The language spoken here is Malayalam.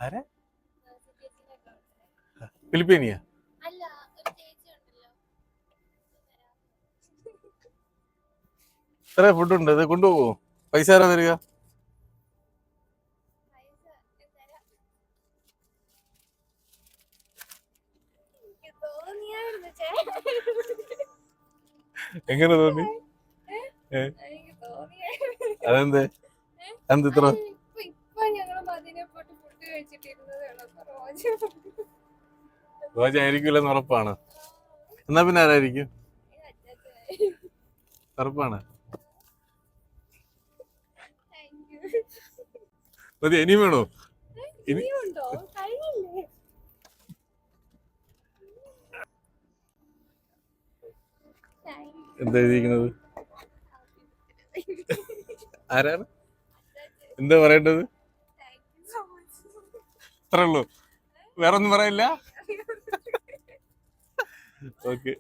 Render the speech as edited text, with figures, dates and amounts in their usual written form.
ആരാ? ഫിലിപ്പീനിയാ? എത്ര ഫുഡ് ഉണ്ട്? ഇത് കൊണ്ടുപോകോ? പൈസ ആരാ തരിക? എങ്ങനെ തോന്നി? അതെന്ത് എന്ത് ഇത്ര റോജായിരിക്കില്ലെന്ന് ഉറപ്പാണ്. എന്നാ പിന്നെ ആരായിരിക്കും? ഉറപ്പാണ്. മതി, ഇനി വേണോ? ഇനി എന്താ എഴുതിയിരിക്കുന്നത്? ആരാണ്? എന്താ പറയേണ്ടത്? അത്രേ ഉള്ളൂ, വേറൊന്നും പറയില്ല? ഓക്കെ.